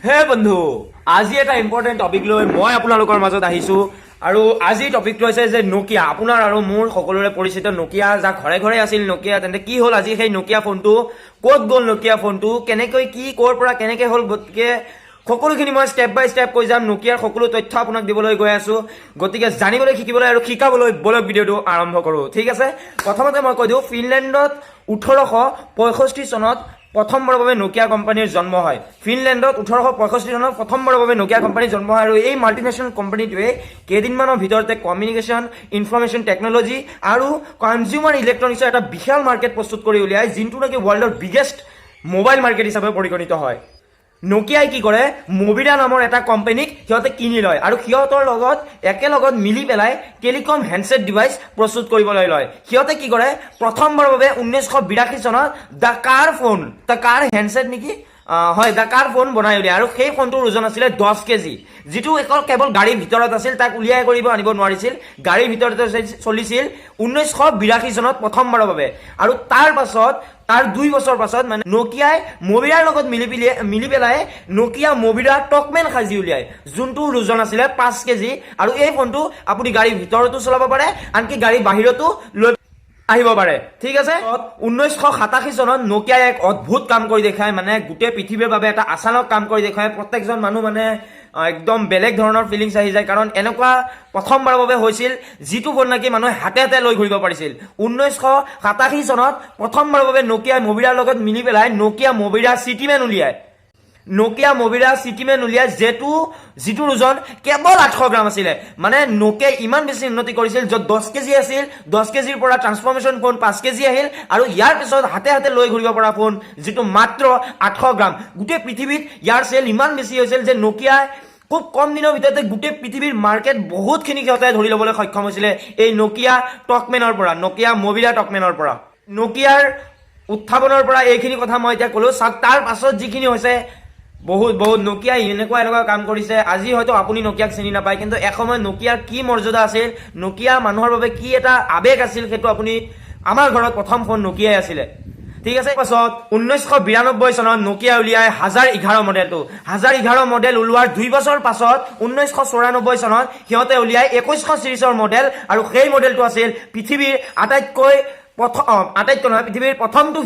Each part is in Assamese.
হে বন্ধু, আজি এটা ইম্পৰ্টেণ্ট টপিক লৈ মই আপোনালোকৰ মাজত আহিছোঁ। আৰু আজি টপিকটো হৈছে যে নকিয়া, আপোনাৰ আৰু মোৰ সকলোৰে পৰিচিত নকিয়া, যাৰ ঘৰে ঘৰে আছিল নকিয়া। তেন্তে কি হ'ল আজি সেই নকিয়া ফোনটো, ক'ত গ'ল নকিয়া ফোনটো, কেনেকৈ কি ক'ৰ পৰা কেনেকৈ হ'ল, গতিকে সকলোখিনি মই ষ্টেপ বাই ষ্টেপ কৈ যাম। নকিয়াৰ সকলো তথ্য আপোনাক দিবলৈ গৈ আছোঁ। গতিকে জানিবলৈ, শিকিবলৈ আৰু শিকাবলৈ বলক ভিডিঅ'টো আৰম্ভ কৰোঁ, ঠিক আছে। প্ৰথমতে মই কৈ দিওঁ, ফিনলেণ্ডত 1865 চনত প্ৰথমবাৰৰ বাবে নকিয়া কোম্পানীৰ জন্ম হয়। ফিনলেণ্ডত 1865 চনত প্ৰথমবাৰৰ বাবে নকিয়া কোম্পানীৰ জন্ম হয়। আৰু এই মাল্টিনেশ্যনেল কোম্পানীটোৱে কেইদিনমানৰ ভিতৰতে কমিউনিকেশ্যন, ইনফৰমেশ্যন টেকনলজি আৰু কনজিউমাৰ ইলেক্ট্ৰনিক্সৰ এটা বিশাল মাৰ্কেট প্ৰস্তুত কৰি উলিয়ায়, যোনটো নেকি ৱৰ্ল্ডৰ বিগেষ্ট মোবাইল মাৰ্কেট হিচাপে পৰিগণিত হয়। নকিয়াই কি কৰে, মবিৰা নামৰ এটা কোম্পানীক সিহঁতে কিনি লয় আৰু সিহঁতৰ লগত একেলগত মিলি পেলাই টেলিকম হেণ্ডছেট ডিভাইচ প্ৰস্তুত কৰিবলৈ লয়। সিহঁতে কি কৰে, প্ৰথমবাৰৰ বাবে 1982 চনত দ্য কাৰ হেণ্ডছেট নেকি, হয়, দ্য কাৰ ফোন বনাই উলিয়ায়। আৰু সেই ফোনটোৰ ওজন আছিলে 10 কেজি, যিটো কেৱল গাড়ীৰ ভিতৰত আছিল, তাক উলিয়াই কৰিব আনিব নোৱাৰিছিল, গাড়ীৰ ভিতৰতে চলিছিল 1982 চনত প্ৰথমবাৰৰ বাবে। আৰু তাৰ 2 বছৰ পাছত মানে নকিয়াই মবিৰাৰ লগত মিলি পেলাই নকিয়া মবিৰা টকমেন সাজি উলিয়ায়, যোনটোৰ ওজন আছিলে 5 কেজি। আৰু এই ফোনটো আপুনি গাড়ীৰ ভিতৰতো চলাব পাৰে, আনকি গাড়ীৰ বাহিৰতো লৈ আহিব পাৰে, ঠিক আছে। 1987 চনত নকিয়াই এক অদ্ভুত কাম কৰি দেখায়, মানে গোটেই পৃথিৱীৰ বাবে এটা আচানক কাম কৰি দেখুৱায়। প্ৰত্যেকজন মানুহ মানে একদম বেলেগ ধৰণৰ ফিলিংছ আহি যায়, কাৰণ এনেকুৱা প্ৰথমবাৰৰ বাবে হৈছিল যিটো ফোন নেকি মানুহে হাতে হাতে লৈ ঘূৰিব পাৰিছিল। 1987 চনত প্ৰথমবাৰৰ বাবে নকিয়াই মবিৰাৰ লগত মিলি পেলাই নকিয়া মবিৰা চিটিমেন উলিয়ায়। যিটোৰ ওজন কেৱল 800 গ্ৰাম আছিলে। মানে নকিয়াই ইমান বেছি উন্নতি কৰিছিল, য'ত 10 কেজি আছিল, 10 কেজিৰ পৰা ট্ৰান্সফৰ্মেশ্যন ফোন 5 কেজি আহিল, আৰু ইয়াৰ পিছত হাতে হাতে লৈ ঘূৰিব পৰা ফোন যিটো মাত্ৰ 800 গ্ৰাম। গোটেই পৃথিৱীত ইয়াৰ চেল ইমান বেছি হৈছিল যে নকিয়াই খুব কম দিনৰ ভিতৰতে গোটেই পৃথিৱীৰ মাৰ্কেট বহুতখিনি সিহঁতে ধৰি ল'বলৈ সক্ষম হৈছিলে এই নকিয়া টকমেনৰ পৰা, নকিয়া মবিৰা টকমেনৰ পৰা। নকিয়াৰ উত্থাপনৰ পৰা এইখিনি কথা মই এতিয়া ক'লো। চাওক, তাৰ পাছত যিখিনি হৈছে বহুত নকিয়াই এনেকুৱা কাম কৰিছে। আজি হয়তো আপুনি নকিয়াক চিনি নাপায়, কিন্তু এসময়ত নকিয়াৰ কি মৰ্যাদা আছিল, নকিয়া মানুহৰ বাবে কি এটা আৱেগ আছিল, সেইটো আপুনি, আমাৰ ঘৰত প্ৰথম ফোন নকিয়াই আছিলে, ঠিক আছে। পাছত 1992 চনত নকিয়া উলিয়াই 1011 মডেলটো। 1011 মডেল ওলোৱাৰ 2 বছৰ পাছত 1994 চনত সিহঁতে উলিয়াই 2100 চিৰিজৰ মডেল, আৰু সেই মডেলটো আছিল পৃথিৱীৰ পৃথিৱীৰ প্ৰথমটো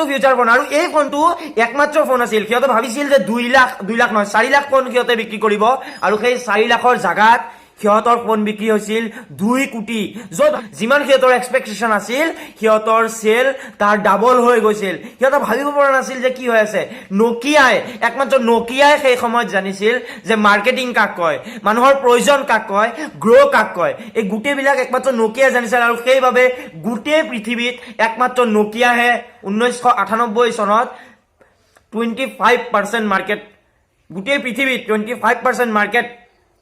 ফিউচাৰ ফোন। আৰু এই ফোনটো একমাত্ৰ ফোন আছিল। সিহঁতে ভাবিছিল যে 2 লাখ নহয়, 4 লাখ ফোন সিহঁতে বিক্ৰী কৰিব, আৰু সেই 4 লাখৰ জাগাত সিহঁতৰ ফোন বিক্ৰী হৈছিল 2 কোটি। য'ত যিমান সিহঁতৰ এক্সপেকটেশ্যন আছিল, সিহঁতৰ চেল তাৰ ডাবল হৈ গৈছিল। সিহঁতে ভাবিব পৰা নাছিল যে কি হৈ আছে। একমাত্ৰ নকিয়াই সেই সময়ত জানিছিল যে মাৰ্কেটিং কাক কয়, মানুহৰ প্ৰয়োজন কাক কয়, গ্ৰ' কাক কয়, এই গোটেইবিলাক একমাত্ৰ নকিয়াই জানিছিল। আৰু সেইবাবে গোটেই পৃথিৱীত একমাত্ৰ নকিয়াহে 1998 চনত 25% মাৰ্কেট, গোটেই পৃথিৱীত 25% মাৰ্কেট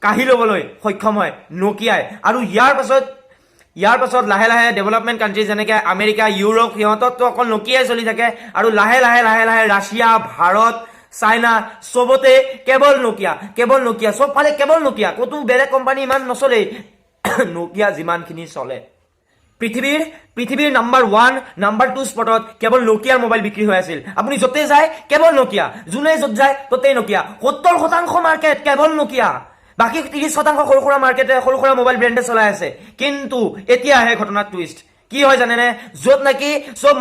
কাঢ়ি ল'বলৈ সক্ষম হয় নকিয়াই। আৰু ইয়াৰ পাছত লাহে লাহে ডেভেলপমেণ্ট কাণ্ট্ৰি যেনেকে আমেৰিকা, ইউৰোপ, সিহঁততো অকল নকিয়াই চলি থাকে। আৰু লাহে লাহে ৰাছিয়া, ভাৰত, চাইনা, চবতে কেৱল নকিয়া, চব ফালে কেৱল নকিয়া, ক'তো বেলেগ কোম্পানী ইমান নচলেই, নকিয়া যিমানখিনি চলে। পৃথিৱীৰ নাম্বাৰ 1, নাম্বাৰ 2 স্পটত কেৱল নকিয়াৰ মোবাইল বিক্ৰী হৈ আছিল। আপুনি য'তে যায় কেৱল নকিয়া, যোনে য'ত যায় ত'তেই নকিয়া। 70% মাৰ্কেট কেৱল নকিয়া, বাকী 30% সৰু সুৰা মাৰ্কেটে, সৰু সুৰা মোবাইল ব্ৰেণ্ডে চলাই আছে। কিন্তু এতিয়া আহে ঘটনাৰ টুইষ্ট। কি হয় জানেনে, য'ত নেকি চব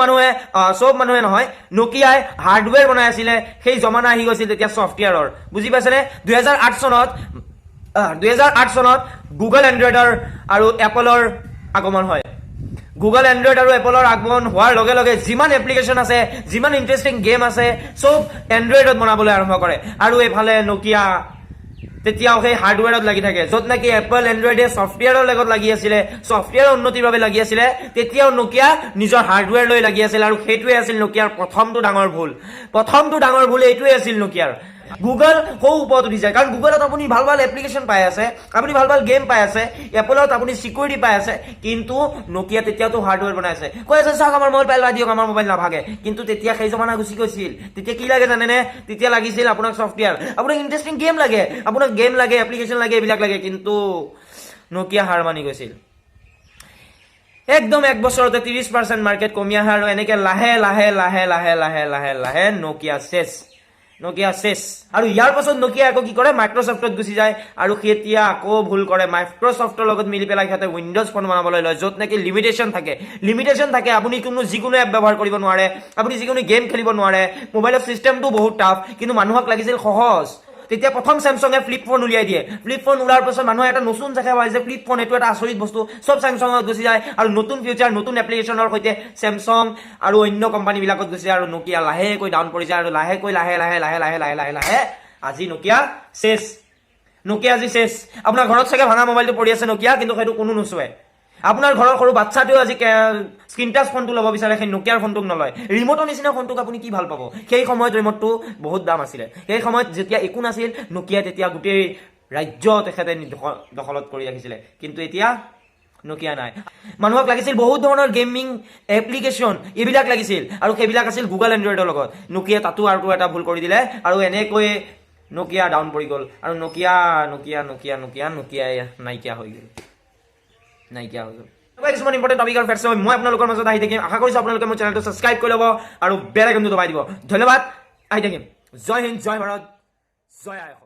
মানুহে নহয়, নকিয়াই হাৰ্ডৱেৰ বনাই আছিলে, সেই জমানা আহি গৈছিল তেতিয়া ছফ্টৱেৰৰ, বুজি পাইছেনে। 2008 চনত গুগল এণ্ড্ৰইড আৰু এপলৰ আগমন হয়। গুগল এণ্ড্ৰইড আৰু এপলৰ আগমন হোৱাৰ লগে লগে যিমান এপ্লিকেশ্যন আছে, যিমান ইণ্টাৰেষ্টিং গেম আছে, চব এণ্ড্ৰইডত বনাবলৈ আৰম্ভ কৰে। আৰু এইফালে নকিয়া তেতিয়াও সেই হাৰ্ডৱেৰত লাগি থাকে। য'ত নেকি এপল এণ্ড্ৰইডে ছফ্টৱেৰৰ লগত লাগি আছিলে, ছফ্টৱেৰৰ উন্নতিৰ বাবে লাগি আছিলে, তেতিয়াও নকিয়া নিজৰ হাৰ্ডৱেৰ লৈ লাগি আছিল। আৰু সেইটোৱে আছিল নকিয়াৰ প্ৰথমটো ডাঙৰ ভুল এইটোৱে আছিল নকিয়াৰ। গুগল সৌ ওপৰত উঠি যায়, কাৰণ গুগলত আপুনি ভাল এপ্লিকেশ্যন পাই আছে, আপুনি ভাল গেম পাই আছে, এপলত আপুনি চিকিউৰিটি পাই আছে, কিন্তু নকিয়া তেতিয়াতো হাৰ্ডৱেৰ বনাই আছে, কৈ আছে চাওক আমাৰ মোবাইল পেলাই দিয়ক, আমাৰ মোবাইল নাভাগে। কিন্তু তেতিয়া সেই জমানা গুচি গৈছিল। তেতিয়া কি লাগে জানেনে, তেতিয়া লাগিছিল আপোনাক ছফ্টৱেৰ, আপোনাক ইণ্টাৰেষ্টিং গেম লাগে, এপ্লিকেশ্যন লাগে, এইবিলাক লাগে। কিন্তু নকিয়া হাৰ মানি গৈছিল। একদম 1 বছৰতে 30% মাৰ্কেট কমি আহে, আৰু এনেকে লাহে লাহে নকিয়া চেছ। নকিয়া চেছ আৰু ইয়াৰ পাছত নকিয়া আকৌ কি কৰে মাইক্ৰ'ছফ্টত গুচি যায় আৰু এতিয়া আকৌ ভুল কৰে মাইক্ৰ'ছফ্টৰ লগত মিলি পেলাই সিহঁতে উইণ্ড'জ ফোন বনাবলৈ লয় য'ত নেকি লিমিটেশ্যন থাকে আপুনি যিকোনো এপ ব্যৱহাৰ কৰিব নোৱাৰে আপুনি যিকোনো গেম খেলিব নোৱাৰে মোবাইলৰ ছিষ্টেমটো বহুত টাফ কিন্তু মানুহক লাগিছিল সহজ তেতিয়া প্ৰথম স্যামছাঙে ফ্লিপ ফোন উলিয়াই দিয়ে ফ্লিপ ফোন ওলাৰ পাছত মানুহে এটা নতুন দেখা পায় যে ফ্লিপ ফোন এইটো এটা আচৰিত বস্তু সব স্যামছাঙত গুচি যায় আৰু নতুন ফিউচাৰ নতুন এপ্লিকেশ্যনৰ সৈতে স্যামছাং আৰু অন্য কোম্পানীবিলাকত গুচি যায় আৰু নকিয়া লাহেকৈ ডাউন পৰি যায় আৰু লাহে আজি নকিয়া চেছ নকিয়া আজি চেছ আপোনাৰ ঘৰত চাগে ভাঙা মোবাইলটো পৰি আছে নকিয়া কিন্তু সেইটো কোনো নোচোৱে আপোনাৰ ঘৰৰ সৰু বাচ্চাটোৱে আজি স্ক্ৰীন টাচ ফোনটো ল'ব বিচাৰে সেই নকিয়াৰ ফোনটোক নলয় ৰিমটৰ নিচিনা ফোনটোক আপুনি কি ভাল পাব সেই সময়ত ৰিমটটো বহুত দাম আছিলে সেই সময়ত যেতিয়া একো নাছিল নকিয়া তেতিয়া গোটেই ৰাজ্য তেখেতে দখলত কৰি ৰাখিছিলে কিন্তু এতিয়া নকিয়া নাই মানুহক লাগিছিল বহুত ধৰণৰ গেমিং এপ্লিকেশ্যন এইবিলাক লাগিছিল আৰু সেইবিলাক আছিল গুগল এণ্ড্ৰইডৰ লগত নকিয়া তাতো আৰু এটা ভুল কৰি দিলে আৰু এনেকৈ নকিয়া ডাউন পৰি গ'ল আৰু নকিয়া নাইকিয়া হৈ গ'ল কিছুমান ইম্পৰ্টেণ্ট টপিকৰ ফেৰছে মই আপোনালোকৰ মাজত আহি থাকিম আশা কৰিছোঁ আপোনালোকে মোৰ চেনেলটো ছাবস্ক্ৰাইব কৰি ল'ব আৰু বেল আইকনটো দবাই দিব ধন্যবাদ আহি থাকিম জয় হিন্দ জয় ভাৰত জয় আই অসম